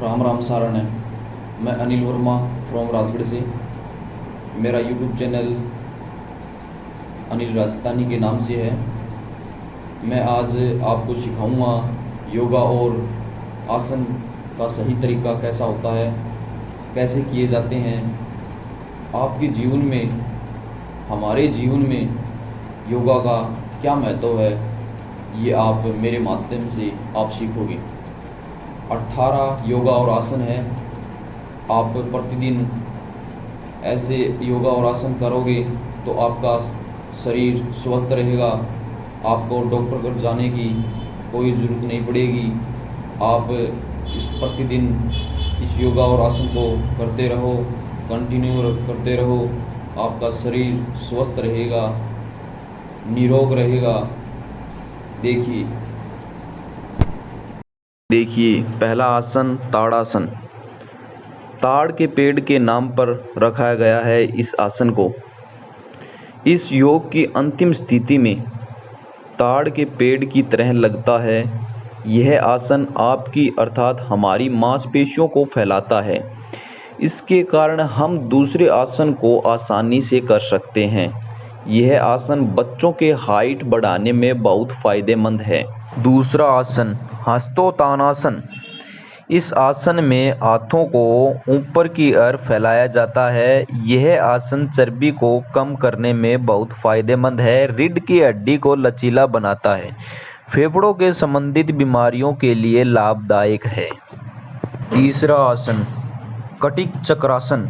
राम राम सारण है। मैं अनिल वर्मा फ्रॉम राजगढ़ से। मेरा यूट्यूब चैनल अनिल राजस्थानी के नाम से है। मैं आज आपको सिखाऊंगा योगा और आसन का सही तरीका कैसा होता है, कैसे किए जाते हैं। आपके जीवन में, हमारे जीवन में योगा का क्या महत्व है, ये आप मेरे माध्यम से आप सीखोगे। 18 योगा और आसन है। आप प्रतिदिन ऐसे योगा और आसन करोगे तो आपका शरीर स्वस्थ रहेगा। आपको डॉक्टर पर जाने की कोई ज़रूरत नहीं पड़ेगी। आप इस प्रतिदिन इस योगा और आसन को करते रहो, कंटिन्यू करते रहो। आपका शरीर स्वस्थ रहेगा, निरोग रहेगा। देखिए पहला आसन ताड़ासन। ताड़ के पेड़ के नाम पर रखा गया है इस आसन को। इस योग की अंतिम स्थिति में ताड़ के पेड़ की तरह लगता है। यह आसन आपकी अर्थात हमारी मांसपेशियों को फैलाता है। इसके कारण हम दूसरे आसन को आसानी से कर सकते हैं। यह आसन बच्चों के हाइट बढ़ाने में बहुत फायदेमंद है। दूसरा आसन हस्तोत्तानासन। इस आसन में हाथों को ऊपर की ओर फैलाया जाता है। यह आसन चर्बी को कम करने में बहुत फायदेमंद है। रीढ़ की हड्डी को लचीला बनाता है। फेफड़ों के संबंधित बीमारियों के लिए लाभदायक है। तीसरा आसन कटिक चक्रासन।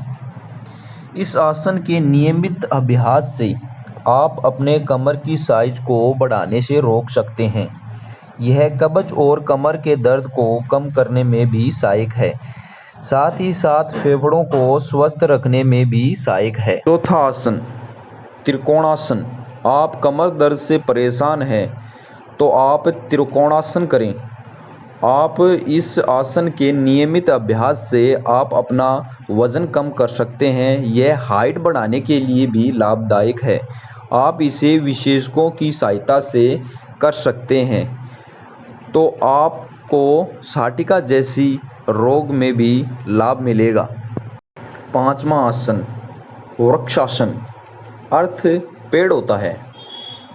इस आसन के नियमित अभ्यास से आप अपने कमर की साइज को बढ़ाने से रोक सकते हैं। यह कब्ज और कमर के दर्द को कम करने में भी सहायक है। साथ ही साथ फेफड़ों को स्वस्थ रखने में भी सहायक है। चौथा आसन त्रिकोणासन। आप कमर दर्द से परेशान हैं तो आप त्रिकोणासन करें। आप इस आसन के नियमित अभ्यास से आप अपना वजन कम कर सकते हैं। यह हाइट बढ़ाने के लिए भी लाभदायक है। आप इसे विशेषज्ञों की सहायता से कर सकते हैं तो आपको साटिका जैसी रोग में भी लाभ मिलेगा। पांचवा आसन वृक्षासन। अर्थ पेड़ होता है।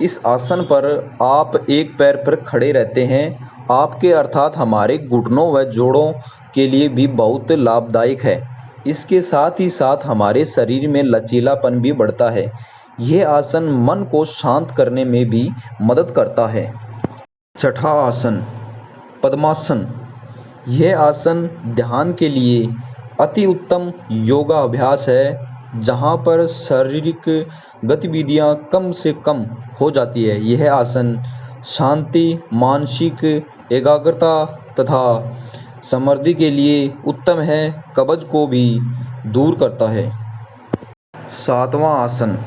इस आसन पर आप एक पैर पर खड़े रहते हैं। आपके अर्थात हमारे घुटनों व जोड़ों के लिए भी बहुत लाभदायक है। इसके साथ ही साथ हमारे शरीर में लचीलापन भी बढ़ता है। यह आसन मन को शांत करने में भी मदद करता है। छठा आसन पद्मासन। यह आसन ध्यान के लिए अति उत्तम योगा अभ्यास है, जहां पर शारीरिक गतिविधियां कम से कम हो जाती है। यह आसन शांति, मानसिक एकाग्रता तथा समृद्धि के लिए उत्तम है। कब्ज को भी दूर करता है। सातवां आसन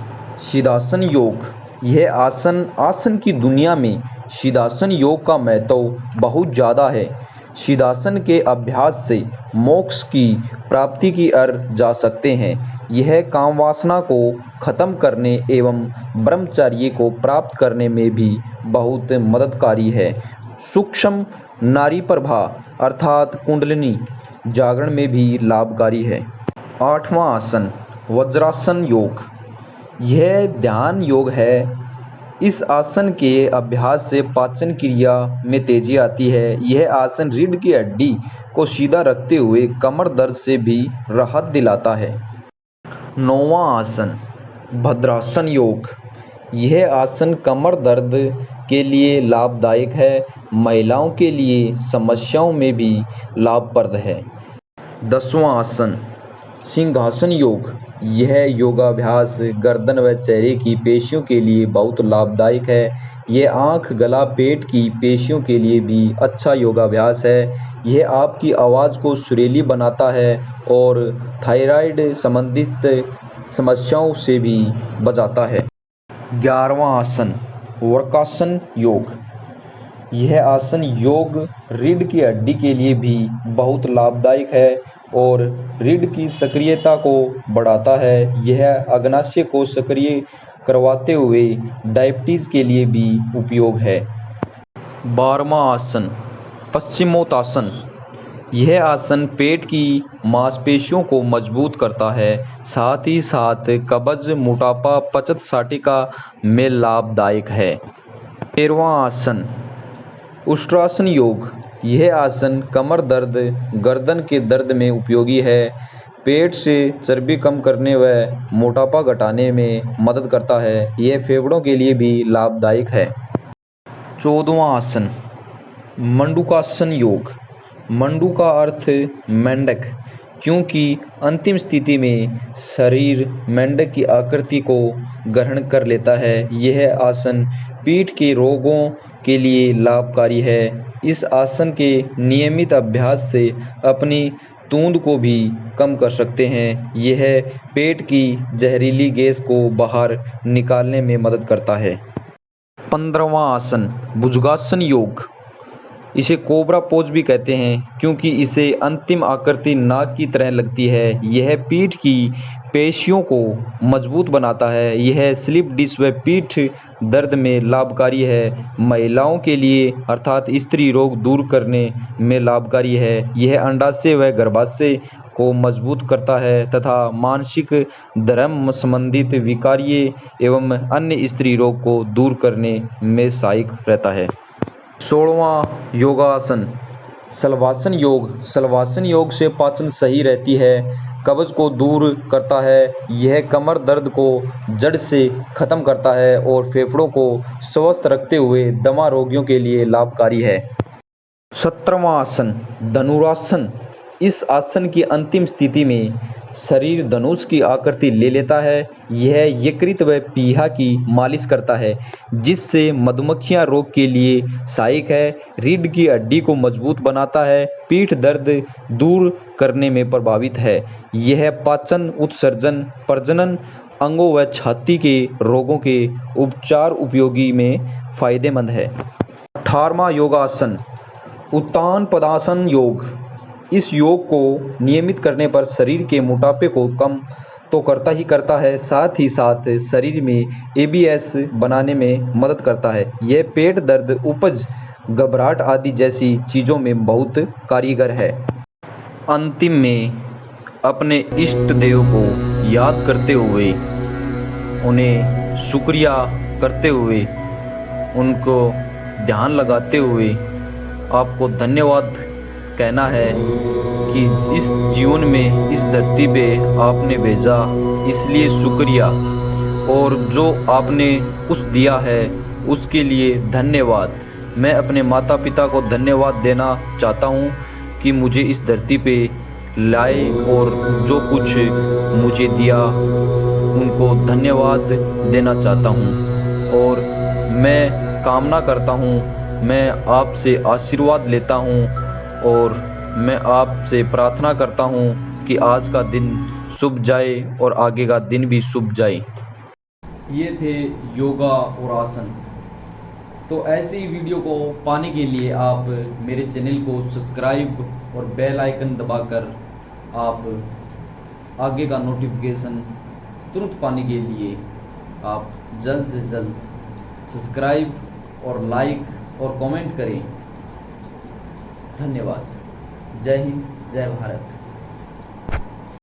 सिद्धासन योग। यह आसन की दुनिया में सिद्धासन योग का महत्व बहुत ज़्यादा है। सिद्धासन के अभ्यास से मोक्ष की प्राप्ति की ओर जा सकते हैं। यह काम वासना को खत्म करने एवं ब्रह्मचर्य को प्राप्त करने में भी बहुत मददकारी है। सूक्ष्म नाड़ी प्रभा अर्थात कुंडलिनी जागरण में भी लाभकारी है। आठवां आसन वज्रासन योग। यह ध्यान योग है। इस आसन के अभ्यास से पाचन क्रिया में तेजी आती है। यह आसन रीढ़ की हड्डी को सीधा रखते हुए कमर दर्द से भी राहत दिलाता है। नौवां आसन भद्रासन योग। यह आसन कमर दर्द के लिए लाभदायक है। महिलाओं के लिए समस्याओं में भी लाभप्रद है। 10वां आसन सिंहासन योग। यह योगाभ्यास गर्दन व चेहरे की पेशियों के लिए बहुत लाभदायक है। यह आँख, गला, पेट की पेशियों के लिए भी अच्छा योगाभ्यास है। यह आपकी आवाज़ को सुरीली बनाता है और थायराइड संबंधित समस्याओं से भी बचाता है। 11वां आसन वक्रासन योग। यह आसन योग रीढ़ की हड्डी के लिए भी बहुत लाभदायक है और रीढ़ की सक्रियता को बढ़ाता है। यह अग्नाशय को सक्रिय करवाते हुए डायबिटीज़ के लिए भी उपयोग है। 12वां आसन पश्चिमोत्तासन। यह आसन पेट की मांसपेशियों को मजबूत करता है, साथ ही साथ कब्ज, मोटापा, पचत साटिका में लाभदायक है। 13वां आसन उष्ट्रासन योग। यह आसन कमर दर्द, गर्दन के दर्द में उपयोगी है। पेट से चर्बी कम करने व मोटापा घटाने में मदद करता है। यह फेफड़ों के लिए भी लाभदायक है। 14वां आसन मंडूकासन योग। मंडू का अर्थ मेंढक, क्योंकि अंतिम स्थिति में शरीर मेंढक की आकृति को ग्रहण कर लेता है। यह आसन पीठ के रोगों के लिए लाभकारी है। इस आसन के नियमित अभ्यास से अपनी तूंद को भी कम कर सकते हैं। यह पेट की जहरीली गैस को बाहर निकालने में मदद करता है। 15वां आसन भुजंगासन योग। इसे कोबरा पोज भी कहते हैं, क्योंकि इसे अंतिम आकृति नाक की तरह लगती है। यह पीठ की पेशियों को मजबूत बनाता है। यह स्लिप डिस्क व पीठ दर्द में लाभकारी है। महिलाओं के लिए अर्थात स्त्री रोग दूर करने में लाभकारी है। यह अंडाशय व गर्भाशय को मजबूत करता है तथा मानसिक धर्म संबंधित विकार्य एवं अन्य स्त्री रोग को दूर करने में सहायक रहता है। 16वां योगासन शलभासन योग। शलभासन योग से पाचन सही रहती है, कब्ज को दूर करता है। यह कमर दर्द को जड़ से खत्म करता है और फेफड़ों को स्वस्थ रखते हुए दमा रोगियों के लिए लाभकारी है। 17वां आसन धनुरासन। इस आसन की अंतिम स्थिति में शरीर धनुष की आकृति ले लेता है। यह यकृत व पीहा की मालिश करता है, जिससे मधुमक्खियां रोग के लिए सहायक है। रीढ़ की हड्डी को मजबूत बनाता है। पीठ दर्द दूर करने में प्रभावित है। यह पाचन, उत्सर्जन, प्रजनन अंगों व छाती के रोगों के उपचार उपयोगी में फायदेमंद है। 18वां योगासन उत्तान पद्मासन योग। इस योग को नियमित करने पर शरीर के मोटापे को कम तो करता ही करता है, साथ ही साथ शरीर में ABS बनाने में मदद करता है। यह पेट दर्द, उपज, घबराहट आदि जैसी चीज़ों में बहुत कारगर है। अंतिम में अपने इष्ट देव को याद करते हुए, उन्हें शुक्रिया करते हुए, उनको ध्यान लगाते हुए आपको धन्यवाद कहना है कि इस जीवन में इस धरती पे आपने भेजा, इसलिए शुक्रिया, और जो आपने कुछ दिया है उसके लिए धन्यवाद। मैं अपने माता पिता को धन्यवाद देना चाहता हूँ कि मुझे इस धरती पे लाए और जो कुछ मुझे दिया उनको धन्यवाद देना चाहता हूँ। और मैं कामना करता हूँ, मैं आपसे आशीर्वाद लेता हूँ और मैं आपसे प्रार्थना करता हूँ कि आज का दिन शुभ जाए और आगे का दिन भी शुभ जाए। ये थे योगा और आसन। तो ऐसे ही वीडियो को पाने के लिए आप मेरे चैनल को सब्सक्राइब और बेल आइकन दबाकर आप आगे का नोटिफिकेशन तुरंत पाने के लिए आप जल्द से जल्द सब्सक्राइब और लाइक और कमेंट करें। धन्यवाद। जय हिंद, जय भारत।